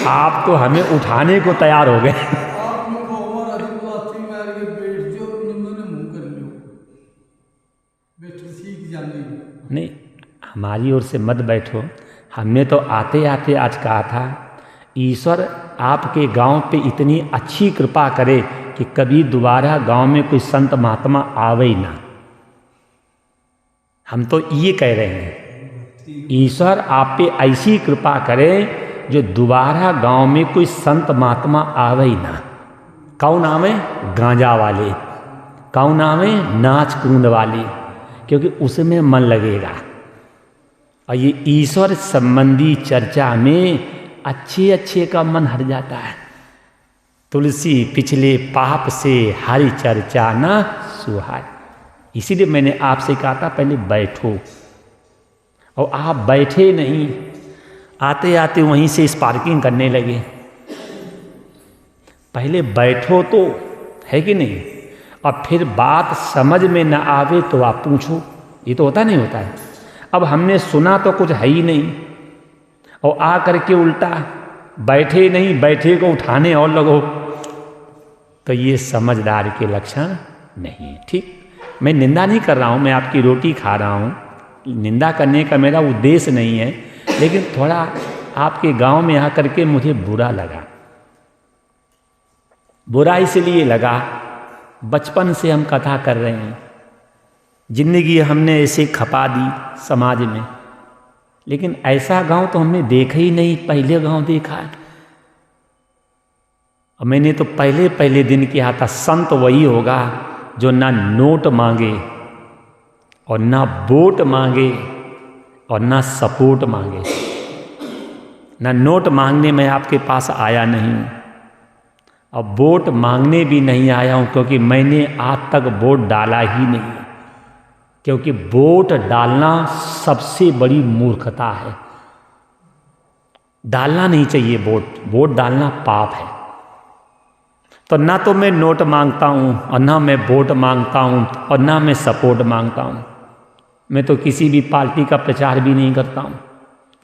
आप तो हमें उठाने को तैयार हो गए। नहीं, हमारी ओर से मत बैठो। हमने तो आते आते आज कहा था ईश्वर आपके गांव पे इतनी अच्छी कृपा करे कि कभी दोबारा गांव में कोई संत महात्मा आवे ही ना। हम तो ये कह रहे हैं ईश्वर आप पे ऐसी कृपा करे जो दोबारा गांव में कोई संत महात्मा आवे ही ना। कौन आवे? गांजा वाले, कौन आवे? नाच कूद वाले, क्योंकि उसमें मन लगेगा। और ये ईश्वर संबंधी चर्चा में अच्छे अच्छे का मन हट जाता है। तुलसी पिछले पाप से हरि चर्चा न सुहाय। इसीलिए मैंने आपसे कहा था पहले बैठो, और आप बैठे नहीं, आते आते वहीं से स्पार्किंग करने लगे। पहले बैठो तो, है कि नहीं? और फिर बात समझ में न आवे तो आप पूछो। ये तो होता नहीं होता है। अब हमने सुना तो कुछ है ही नहीं, और आ करके उल्टा बैठे नहीं, बैठे को उठाने और लगो, तो ये समझदार के लक्षण नहीं। ठीक, मैं निंदा नहीं कर रहा हूँ, मैं आपकी रोटी खा रहा हूँ, निंदा करने का मेरा उद्देश्य नहीं है, लेकिन थोड़ा आपके गांव में आकर के मुझे बुरा लगा। बुरा इसलिए लगा, बचपन से हम कथा कर रहे हैं, जिंदगी हमने ऐसे खपा दी समाज में, लेकिन ऐसा गांव तो हमने देखा ही नहीं। पहले गांव देखा है, और मैंने तो पहले पहले दिन किया था संत वही होगा जो ना नोट मांगे और ना वोट मांगे और ना सपोर्ट मांगे। ना नोट मांगने मैं आपके पास आया नहीं, और वोट मांगने भी नहीं आया हूँ, क्योंकि मैंने आज तक वोट डाला ही नहीं। क्योंकि वोट डालना सबसे बड़ी मूर्खता है। डालना नहीं चाहिए वोट, वोट डालना पाप है। तो ना तो मैं नोट मांगता हूँ, और ना मैं वोट मांगता हूँ, और ना मैं सपोर्ट मांगता हूँ। मैं तो किसी भी पार्टी का प्रचार भी नहीं करता हूँ,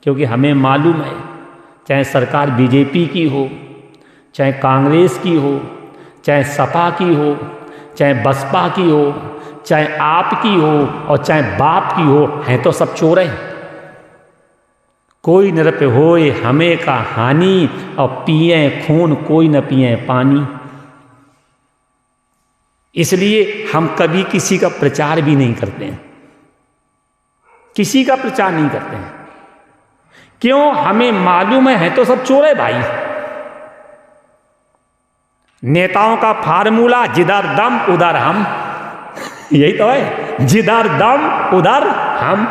क्योंकि हमें मालूम है चाहे सरकार बीजेपी की हो, चाहे कांग्रेस की हो, चाहे सपा की हो, चाहे बसपा की हो, चाहे आपकी हो और चाहे बाप की हो, हैं तो सब चोर हैं। कोई नृप होए हमें का हानि, और पिए खून कोई न पिए पानी। इसलिए हम कभी किसी का प्रचार भी नहीं करते हैं, किसी का प्रचार नहीं करते हैं। क्यों? हमें मालूम है तो सब चोर है भाई। नेताओं का फार्मूला जिधर दम उधर हम, यही तो है, जिधर दम उधर हम।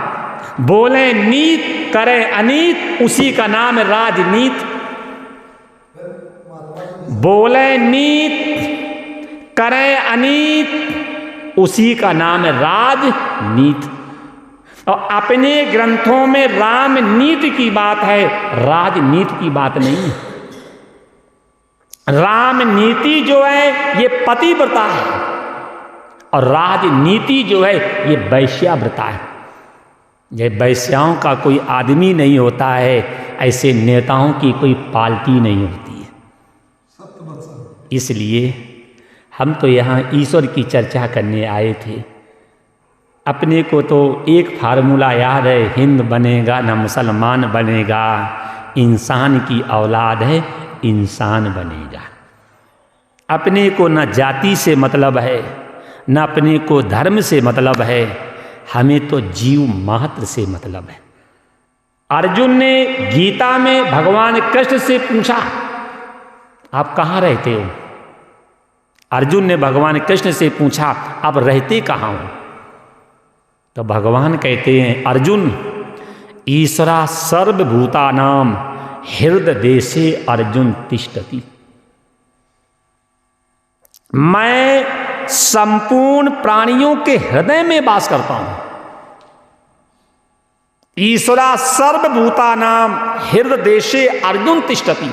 बोले नीत करे अनीत, उसी का नाम है राजनीत। बोले नीत करे अनीत, उसी का नाम है राजनीत। और अपने ग्रंथों में रामनीति की बात है, राजनीति की बात नहीं। रामनीति जो है ये पतिव्रता है, और राजनीति जो है ये वैश्याव्रता है। ये वैश्याओं का कोई आदमी नहीं होता है, ऐसे नेताओं की कोई पार्टी नहीं होती है। इसलिए हम तो यहाँ ईश्वर की चर्चा करने आए थे। अपने को तो एक फार्मूला याद है, हिंद बनेगा ना मुसलमान बनेगा, इंसान की औलाद है इंसान बनेगा। अपने को न जाति से मतलब है, न अपने को धर्म से मतलब है, हमें तो जीव मात्र से मतलब है। अर्जुन ने गीता में भगवान कृष्ण से पूछा, आप कहाँ रहते हो? अर्जुन ने भगवान कृष्ण से पूछा, आप रहते कहाँ हो? तो भगवान कहते हैं, अर्जुन ईश्वरा सर्वभूतानां हृदय देशे अर्जुन तिष्ठति। मैं संपूर्ण प्राणियों के हृदय में वास करता हूं। ईश्वरा सर्वभूतानां हृदय देशे अर्जुन तिष्ठति।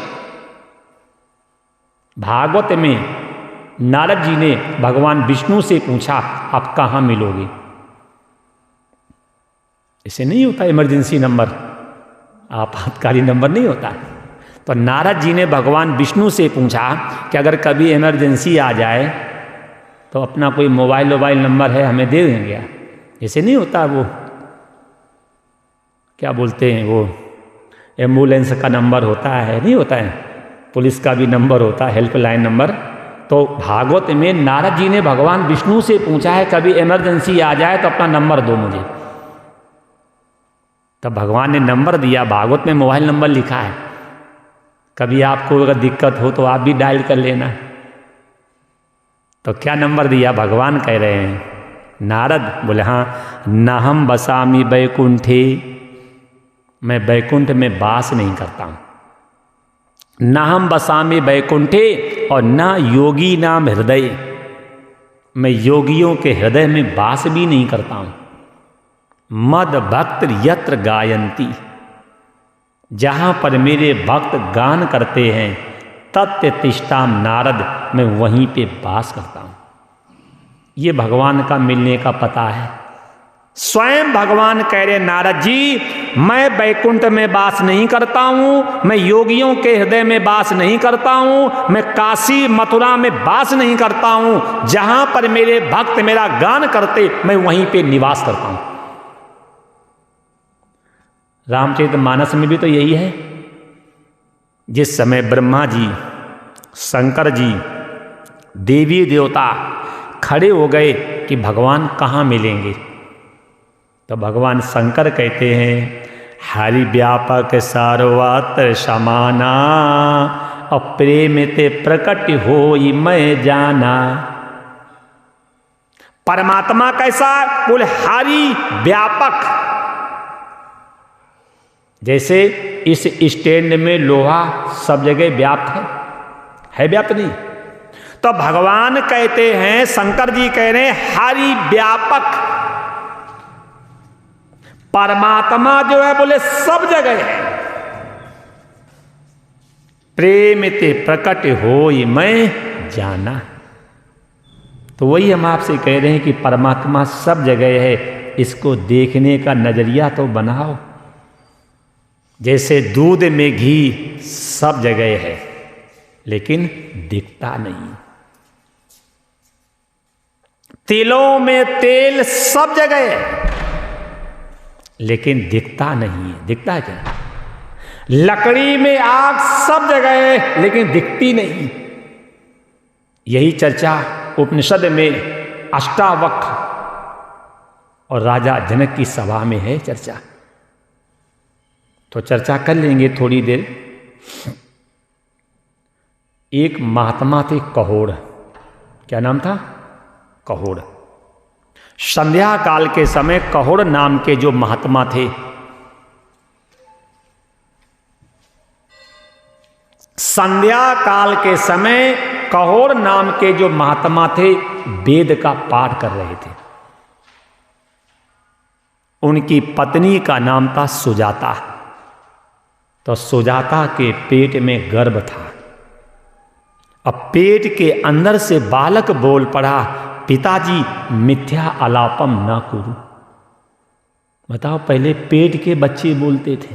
भागवत में नारद जी ने भगवान विष्णु से पूछा, आप कहाँ मिलोगे? ऐसे नहीं होता इमरजेंसी नंबर, आपातकालीन नंबर नहीं होता। तो नारद जी ने भगवान विष्णु से पूछा कि अगर कभी इमरजेंसी आ जाए तो अपना कोई मोबाइल नंबर है हमें दे देंगे क्या? जैसे नहीं होता वो क्या बोलते हैं, वो एम्बुलेंस का नंबर होता है, नहीं होता है, पुलिस का भी नंबर होता है, हेल्पलाइन नंबर। तो भागवत में नारद जी ने भगवान विष्णु से पूछा है कभी इमरजेंसी आ जाए तो अपना नंबर दो मुझे। तब भगवान ने नंबर दिया, भागवत में मोबाइल नंबर लिखा है, कभी आपको अगर दिक्कत हो तो आप भी डायल कर लेना। तो क्या नंबर दिया भगवान कह रहे हैं, नारद बोले हाँ, नाहम बसामी बैकुंठे, मैं बैकुंठ में वास नहीं करता हूँ। नाहम बसामी बैकुंठे और ना योगी नाम हृदय, मैं योगियों के हृदय में वास भी नहीं करता हूँ। मद भक्त यत्र गायंती, जहाँ पर मेरे भक्त गान करते हैं, तत्य तिष्ठाम नारद, मैं वहीं पे वास करता हूँ। ये भगवान का मिलने का पता है। स्वयं भगवान कह रहे नारद जी, मैं बैकुंठ में वास नहीं करता हूँ, मैं योगियों के हृदय में वास नहीं करता हूँ, मैं काशी मथुरा में वास नहीं करता हूँ, जहाँ पर मेरे भक्त मेरा गान करते मैं वहीं पे निवास करता हूँ। रामचरितमानस में भी तो यही है। जिस समय ब्रह्मा जी, शंकर जी, देवी देवता खड़े हो गए कि भगवान कहाँ मिलेंगे, तो भगवान शंकर कहते हैं हरि व्यापक सार्वत्र समाना, और प्रेम ते प्रकट होई मैं जाना। परमात्मा कैसा, बोले हरि व्यापक, जैसे इस स्टैंड में लोहा सब जगह व्याप्त है व्याप्त नहीं? तो भगवान कहते हैं, शंकर जी कह रहे हैं हरि व्यापक, परमात्मा जो है बोले सब जगह है। प्रेम ते प्रकट होई मैं जाना। तो वही हम आपसे कह रहे हैं कि परमात्मा सब जगह है, इसको देखने का नजरिया तो बनाओ। जैसे दूध में घी सब जगह है लेकिन दिखता नहीं, तिलों में तेल सब जगह है लेकिन दिखता नहीं है। दिखता है क्या? लकड़ी में आग सब जगह है लेकिन दिखती नहीं। यही चर्चा उपनिषद में अष्टावक्र और राजा जनक की सभा में है चर्चा। तो चर्चा कर लेंगे थोड़ी देर। एक महात्मा थे कहोड़, क्या नाम था? कहोड़। संध्या काल के समय कहोड़ नाम के जो महात्मा थे, संध्या काल के समय कहोड़ नाम के जो महात्मा थे वेद का पाठ कर रहे थे। उनकी पत्नी का नाम था सुजाता। तो सुजाता के पेट में गर्भ था। अब पेट के अंदर से बालक बोल पड़ा, पिताजी मिथ्या आलापम ना करूं। बताओ, पहले पेट के बच्चे बोलते थे,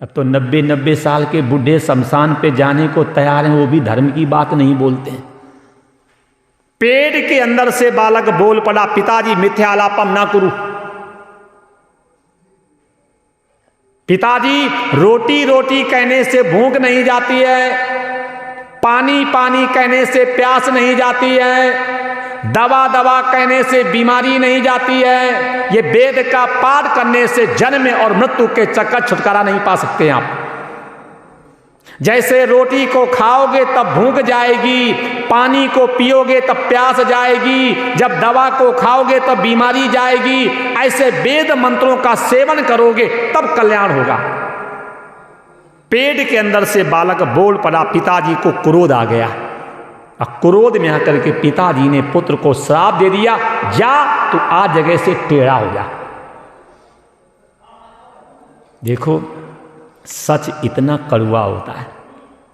अब तो 90 साल के बूढ़े शमशान पे जाने को तैयार हैं, वो भी धर्म की बात नहीं बोलते हैं। पेट के अंदर से बालक बोल पड़ा, पिताजी मिथ्या आलापम ना करूं। पिताजी, रोटी रोटी कहने से भूख नहीं जाती है, पानी पानी कहने से प्यास नहीं जाती है, दवा दवा कहने से बीमारी नहीं जाती है। ये वेद का पाठ करने से जन्म और मृत्यु के चक्कर छुटकारा नहीं पा सकते आप। जैसे रोटी को खाओगे तब भूख जाएगी, पानी को पियोगे तब प्यास जाएगी, जब दवा को खाओगे तब बीमारी जाएगी, ऐसे वेद मंत्रों का सेवन करोगे तब कल्याण होगा। पेट के अंदर से बालक बोल पड़ा, पिताजी को क्रोध आ गया। और क्रोध में आकर के पिताजी ने पुत्र को श्राप दे दिया, जा तू आज जगह से टेढ़ा हो जा। देखो, सच इतना कड़वा होता है।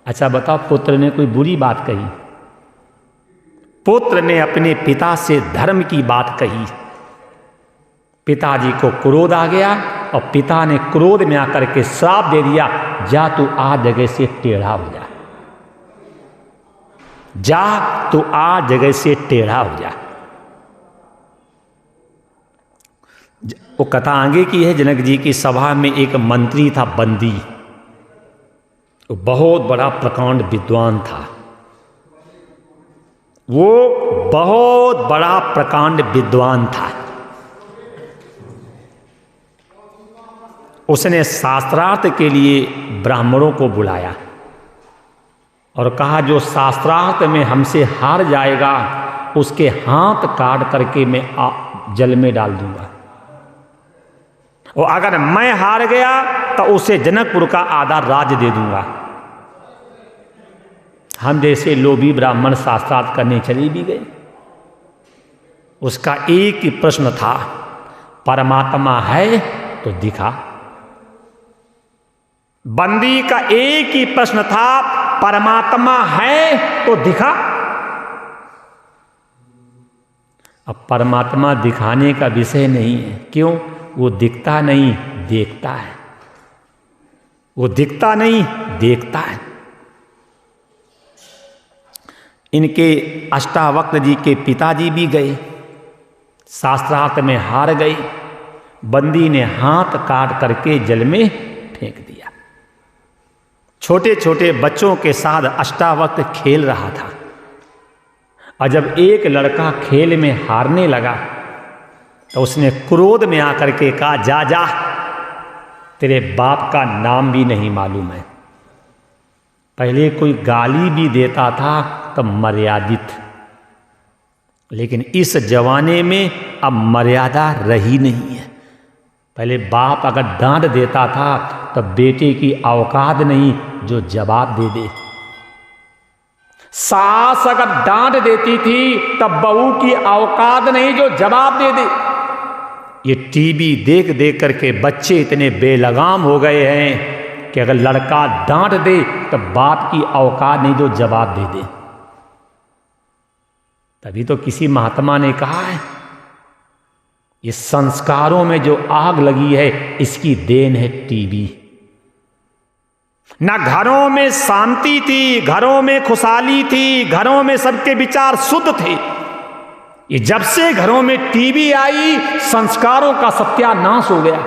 अच्छा बताओ, पुत्र ने कोई बुरी बात कही? पुत्र ने अपने पिता से धर्म की बात कही। पिताजी को क्रोध आ गया और पिता ने क्रोध में आकर के श्राप दे दिया, जा तू आ जगह से टेढ़ा हो जा, जा तू आ जगह से टेढ़ा हो जा। वो कथा आगे की है, जनक जी की सभा में एक मंत्री था बंदी, वो बहुत बड़ा प्रकांड विद्वान था, वो बहुत बड़ा प्रकांड विद्वान था। उसने शास्त्रार्थ के लिए ब्राह्मणों को बुलाया और कहा जो शास्त्रार्थ में हमसे हार जाएगा उसके हाथ काट करके मैं जल में डाल दूंगा, और अगर मैं हार गया तो उसे जनकपुर का आधा राज्य दे दूंगा। हम जैसे लोभी ब्राह्मण शास्त्रार्थ करने चले भी गए। उसका एक ही प्रश्न था, परमात्मा है तो दिखा। बंदी का एक ही प्रश्न था, परमात्मा है तो दिखा। अब परमात्मा दिखाने का विषय नहीं है, क्यों? वो दिखता नहीं, देखता है। वो दिखता नहीं, देखता है। इनके अष्टावक्र जी के पिताजी भी गए, शास्त्रार्थ में हार गए। बंदी ने हाथ काट करके जल में फेंक दिया। छोटे छोटे बच्चों के साथ अष्टावक्र खेल रहा था, और जब एक लड़का खेल में हारने लगा तो उसने क्रोध में आकर के कहा, जा जा, तेरे बाप का नाम भी नहीं मालूम है। पहले कोई गाली भी देता था तो मर्यादित, लेकिन इस जमाने में अब मर्यादा रही नहीं है। पहले बाप अगर डांट देता था तो बेटे की औकात नहीं जो जवाब दे दे। सास अगर डांट देती थी तब बहू की औकात नहीं जो जवाब दे दे। ये टीवी देख देख करके बच्चे इतने बेलगाम हो गए हैं कि अगर लड़का डांट दे तो बाप की औकात नहीं जो जवाब दे दे। तभी तो किसी महात्मा ने कहा है, ये संस्कारों में जो आग लगी है इसकी देन है टीवी। ना घरों में शांति थी, घरों में खुशहाली थी, घरों में सबके विचार शुद्ध थे। ये जब से घरों में टीवी आई, संस्कारों का सत्यानाश हो गया।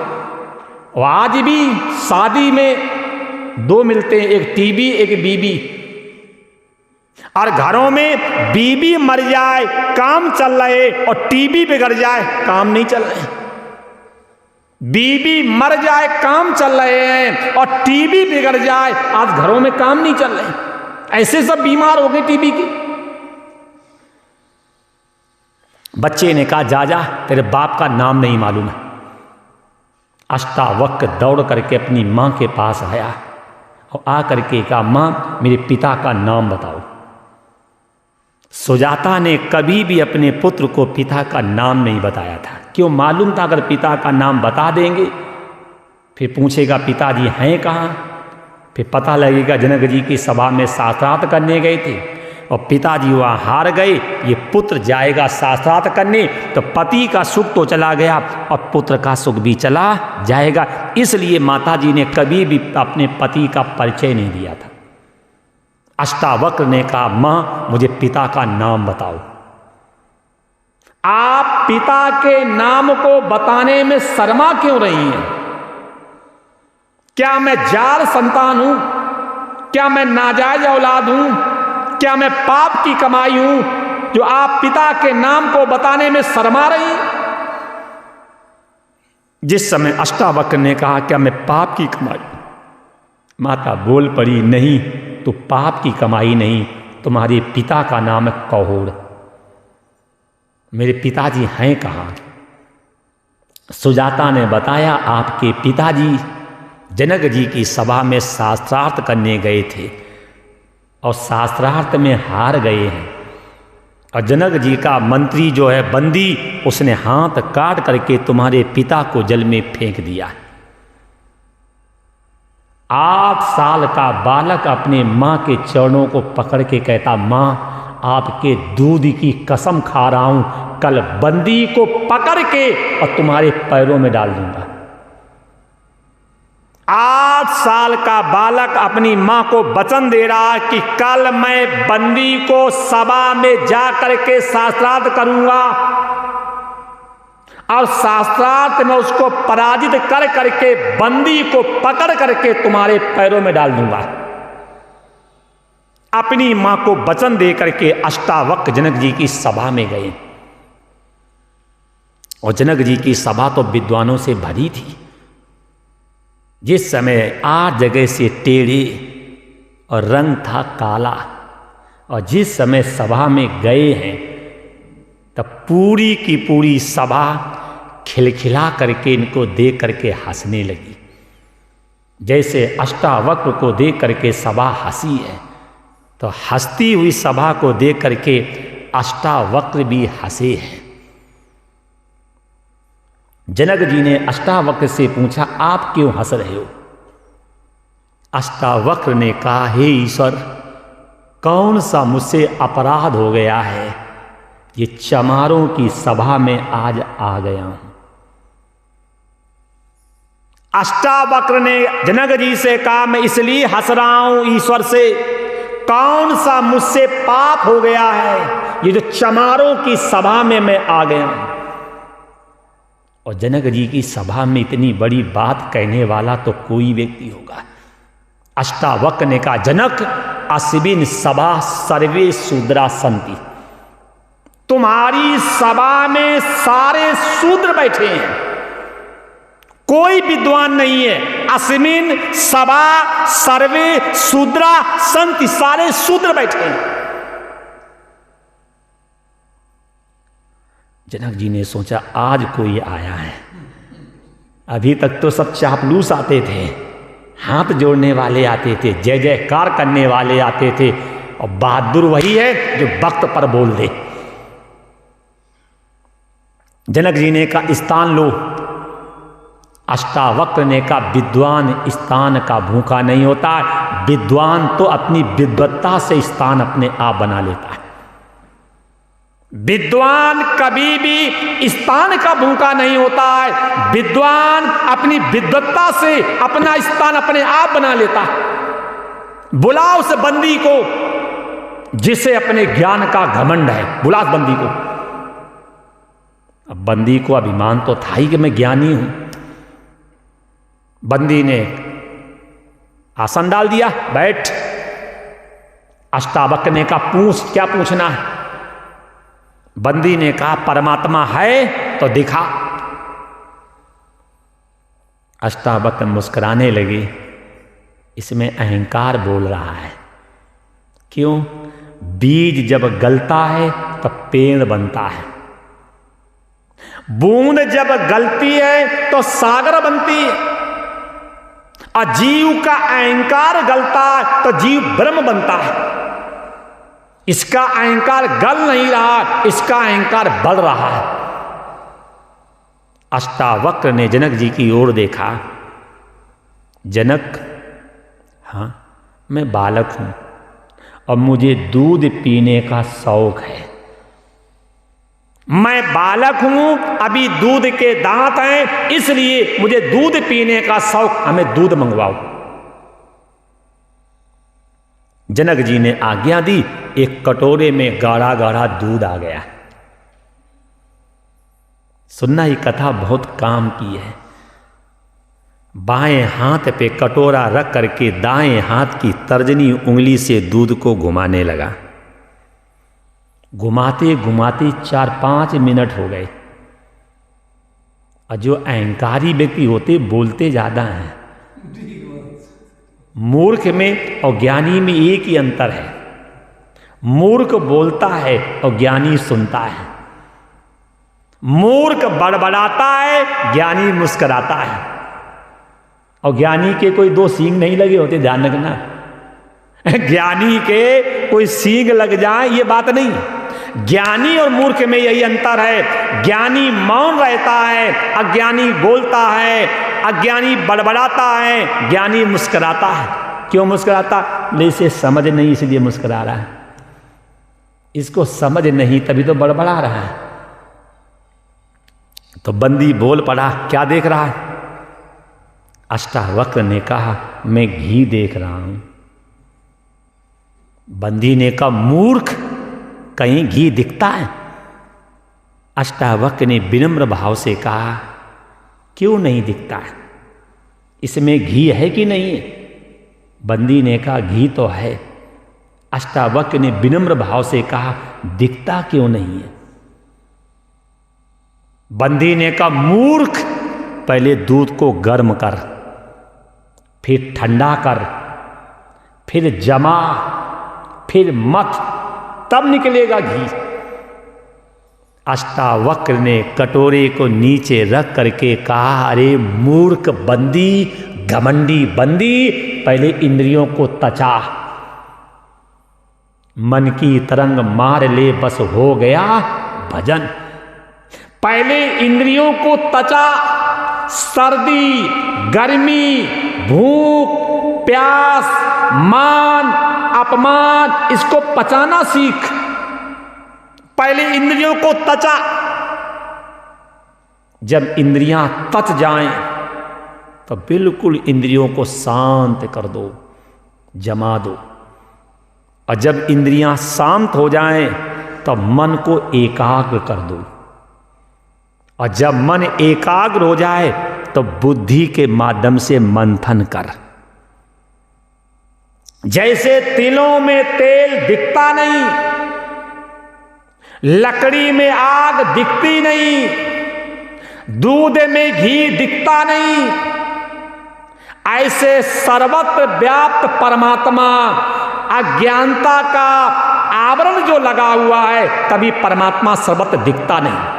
और आज भी शादी में दो मिलते हैं, एक टीवी एक बीबी, और घरों में बीबी मर जाए काम चल रहे और टीवी बिगड़ जाए काम नहीं चल रहे। बीबी मर जाए काम चल रहे हैं और टीवी बिगड़ जाए, आज घरों में काम नहीं चल रहे। ऐसे सब बीमार हो गए टीवी की। बच्चे ने कहा, जा जा, तेरे बाप का नाम नहीं मालूम है। अष्टावक्र दौड़ करके अपनी मां के पास आया और आकर के कहा, मां मेरे पिता का नाम बताओ। सुजाता ने कभी भी अपने पुत्र को पिता का नाम नहीं बताया था। क्यों? मालूम था अगर पिता का नाम बता देंगे फिर पूछेगा पिताजी हैं कहाँ। फिर पता लगेगा जनक जी की सभा में शास्त्रार्थ करने गए थे और पिताजी वहाँ हार गए, ये पुत्र जाएगा शास्त्रार्थ करने, तो पति का सुख तो चला गया और पुत्र का सुख भी चला जाएगा। इसलिए माताजी ने कभी भी अपने पति का परिचय नहीं दिया था। अष्टावक्र ने कहा, मां मुझे पिता का नाम बताओ। आप पिता के नाम को बताने में शर्मा क्यों रही हैं? क्या मैं जाल संतान हूं? क्या मैं नाजायज औलाद हूं? क्या मैं पाप की कमाई हूं जो आप पिता के नाम को बताने में शर्मा रही? जिस समय अष्टावक्र ने कहा, क्या मैं पाप की कमाई, माता बोल पड़ी, नहीं, तो पाप की कमाई नहीं, तुम्हारे पिता का नाम है कहोड़। मेरे पिताजी हैं कहाँ? सुजाता ने बताया, आपके पिताजी जनक जी की सभा में शास्त्रार्थ करने गए थे और शास्त्रार्थ में हार गए हैं, और जनक जी का मंत्री जो है बंदी, उसने हाथ काट करके तुम्हारे पिता को जल में फेंक दिया। 8 साल का बालक अपने माँ के चरणों को पकड़ के कहता, माँ आपके दूध की कसम खा रहा हूँ, कल बंदी को पकड़ के और तुम्हारे पैरों में डाल दूंगा। 8 साल का बालक अपनी मां को वचन दे रहा है कि कल मैं बंदी को सभा में जा करके शास्त्रार्थ करूंगा और शास्त्रार्थ में उसको पराजित कर करके बंदी को पकड़ करके तुम्हारे पैरों में डाल दूंगा। अपनी मां को वचन दे करके अष्टावक्र जनक जी की सभा में गए और जनक जी की सभा तो विद्वानों से भरी थी। जिस समय 8 जगह से टेढ़े और रंग था काला, और जिस समय सभा में गए हैं तब पूरी की पूरी सभा खिलखिला करके इनको देख करके हंसने लगी। जैसे अष्टावक्र को देख करके सभा हंसी है, तो हंसती हुई सभा को देख करके अष्टावक्र भी हंसे हैं। जनक जी ने अष्टावक्र से पूछा, आप क्यों हंस रहे हो? अष्टावक्र ने कहा, हे ईश्वर, कौन सा मुझसे अपराध हो गया है, ये चमारों की सभा में आज आ गया हूं। अष्टावक्र ने जनक जी से कहा, मैं इसलिए हंस रहा हूं ईश्वर से, कौन सा मुझसे पाप हो गया है, ये जो चमारों की सभा में मैं आ गया हूं। और जनक जी की सभा में इतनी बड़ी बात कहने वाला तो कोई व्यक्ति होगा। अष्टावक्र ने कहा, जनक, अस्मिन् सभा सर्वे शूद्रा सन्ति, तुम्हारी सभा में सारे शूद्र बैठे हैं, कोई विद्वान नहीं है। अस्मिन् सभा सर्वे शूद्रा सन्ति, सारे शूद्र बैठे हैं। जनक जी ने सोचा, आज कोई आया है। अभी तक तो सब चापलूस आते थे, हाथ जोड़ने वाले आते थे, जय जयकार करने वाले आते थे, और बहादुर वही है जो वक्त पर बोल दे। जनक जी ने कहा, स्थान लो। अष्टावक्र ने कहा, विद्वान स्थान का भूखा नहीं होता, विद्वान तो अपनी विद्वत्ता से स्थान अपने आप बना लेता है। विद्वान कभी भी स्थान का भूखा नहीं होता है, विद्वान अपनी विद्वत्ता से अपना स्थान अपने आप बना लेता है। बुलाओ उस बंदी को जिसे अपने ज्ञान का घमंड है, बुला उस बंदी को। अब बंदी को अभिमान तो था ही कि मैं ज्ञानी हूं। बंदी ने आसन डाल दिया, बैठ। अष्टावक्र ने कहा, पूछ, क्या पूछना है? बंदी ने कहा, परमात्मा है तो दिखा। अष्टावक्र मुस्कुराने लगे, इसमें अहंकार बोल रहा है। क्यों? बीज जब गलता है तब पेड़ बनता है, बूंद जब गलती है तो सागर बनती है, और जीव का अहंकार गलता है तो जीव ब्रह्म बनता है। इसका अहंकार गल नहीं रहा, इसका अहंकार बढ़ रहा है। अष्टावक्र ने जनक जी की ओर देखा। जनक, हाँ, मैं बालक हूं और मुझे दूध पीने का शौक है। मैं बालक हूं, अभी दूध के दांत हैं, इसलिए मुझे दूध पीने का शौक, हमें दूध मंगवाओ। जनक जी ने आज्ञा दी, एक कटोरे में गाढ़ा गाढ़ा दूध आ गया। सुनना, ये कथा बहुत काम की है। बाएं हाथ पे कटोरा रख करके दाएं हाथ की तर्जनी उंगली से दूध को घुमाने लगा। घुमाते घुमाते 4-5 मिनट हो गए। और जो अहंकारी व्यक्ति होते बोलते ज्यादा हैं। मूर्ख में और ज्ञानी में एक ही अंतर है, मूर्ख बोलता है और ज्ञानी सुनता है। मूर्ख बड़बड़ाता है, ज्ञानी मुस्कुराता है। और ज्ञानी के कोई 2 सींग नहीं लगे होते, ध्यान रखना। ज्ञानी के कोई सींग लग जाए ये बात नहीं। ज्ञानी और मूर्ख में यही अंतर है। ज्ञानी मौन रहता है, अज्ञानी बोलता है। अज्ञानी बड़बड़ाता है, ज्ञानी मुस्कुराता है। क्यों मुस्कुराता? इसे समझ नहीं इसलिए मुस्कुरा रहा है। इसको समझ नहीं तभी तो बड़बड़ा रहा है। तो बंदी बोल पड़ा, क्या देख रहा है? अष्टावक्र ने कहा मैं घी देख रहा हूं। बंदी ने कहा मूर्ख, कहीं घी दिखता है? अष्टावक्र ने विनम्र भाव से कहा क्यों नहीं दिखता है, इसमें घी है कि नहीं है? बंदी ने कहा घी तो है। अष्टावक्र ने विनम्र भाव से कहा दिखता क्यों नहीं है? बंदी ने कहा मूर्ख, पहले दूध को गर्म कर, फिर ठंडा कर, फिर जमा, फिर मथ, तब निकलेगा घी। अष्टावक्र ने कटोरे को नीचे रख करके कहा अरे मूर्ख बंदी, घमंडी बंदी, पहले इंद्रियों को तचा, मन की तरंग मार ले बस हो गया भजन। पहले इंद्रियों को तचा, सर्दी, गर्मी, भूख, प्यास, मान, अपमान, इसको पचाना सीख। पहले इंद्रियों को तचा, जब इंद्रियां तच जाएं तो बिल्कुल इंद्रियों को शांत कर दो, जमा दो। और जब इंद्रियां शांत हो जाएं तो मन को एकाग्र कर दो। और जब मन एकाग्र हो जाए तो बुद्धि के माध्यम से मंथन कर। जैसे तिलों में तेल दिखता नहीं, लकड़ी में आग दिखती नहीं, दूध में घी दिखता नहीं, ऐसे सर्वत्र व्याप्त परमात्मा अज्ञानता का आवरण जो लगा हुआ है, कभी परमात्मा सर्वत्र दिखता नहीं।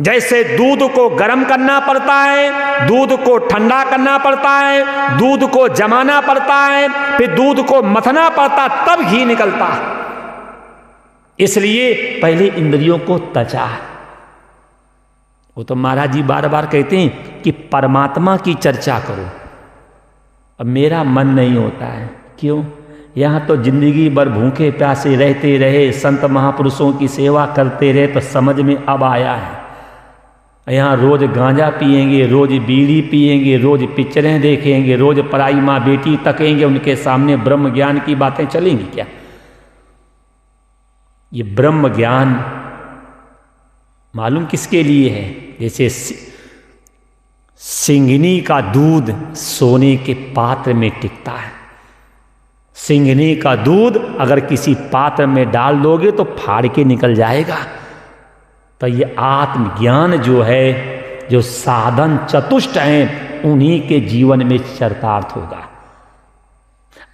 जैसे दूध को गर्म करना पड़ता है, दूध को ठंडा करना पड़ता है, दूध को जमाना पड़ता है, फिर दूध को मथना पड़ता, तब घी निकलता। इसलिए पहले इंद्रियों को तचा। वो तो महाराज जी बार बार कहते हैं कि परमात्मा की चर्चा करो। अब मेरा मन नहीं होता है, क्यों? यहाँ तो जिंदगी भर भूखे प्यासे रहते रहे, संत महापुरुषों की सेवा करते रहे, तो समझ में अब आया है। यहाँ रोज गांजा पिएंगे, रोज बीड़ी पिएंगे, रोज पिक्चरें देखेंगे, रोज पराई माँ बेटी तकेंगे, उनके सामने ब्रह्म ज्ञान की बातें चलेंगी क्या? ये ब्रह्म ज्ञान मालूम किसके लिए है? जैसे सिंघनी का दूध सोने के पात्र में टिकता है। सिंघनी का दूध अगर किसी पात्र में डाल दोगे तो फाड़ के निकल जाएगा। तो ये आत्मज्ञान जो है, जो साधन चतुष्ट हैं, उन्हीं के जीवन में चरितार्थ होगा।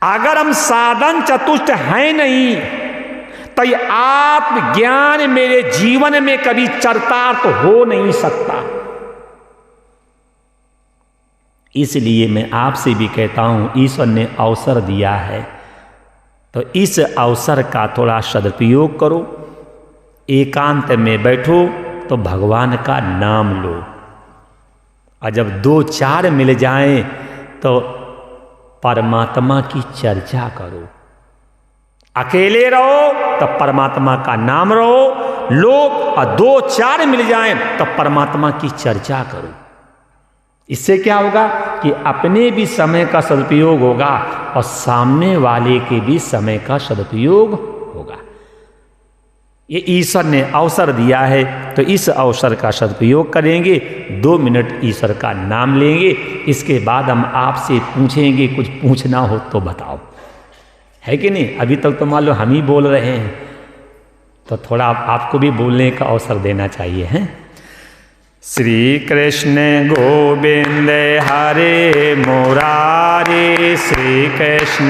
अगर हम साधन चतुष्ट हैं नहीं तो ये आत्मज्ञान मेरे जीवन में कभी चरितार्थ हो नहीं सकता। इसलिए मैं आपसे भी कहता हूं, ईश्वर ने अवसर दिया है तो इस अवसर का थोड़ा सदुपयोग करो। एकांत में बैठो तो भगवान का नाम लो, और जब दो चार मिल जाएं तो परमात्मा की चर्चा करो। अकेले रहो तो परमात्मा का नाम लो, और दो चार मिल जाएं तो परमात्मा की चर्चा करो। इससे क्या होगा कि अपने भी समय का सदुपयोग होगा और सामने वाले के भी समय का सदुपयोग होगा। ये ईश्वर ने अवसर दिया है तो इस अवसर का सदुपयोग करेंगे। 2 मिनट ईश्वर का नाम लेंगे, इसके बाद हम आपसे पूछेंगे, कुछ पूछना हो तो बताओ, है कि नहीं? अभी तक तो मान लो हम ही बोल रहे हैं, तो थोड़ा आपको भी बोलने का अवसर देना चाहिए, हैं? श्री कृष्ण गोविंद हरे मुरारी, श्री कृष्ण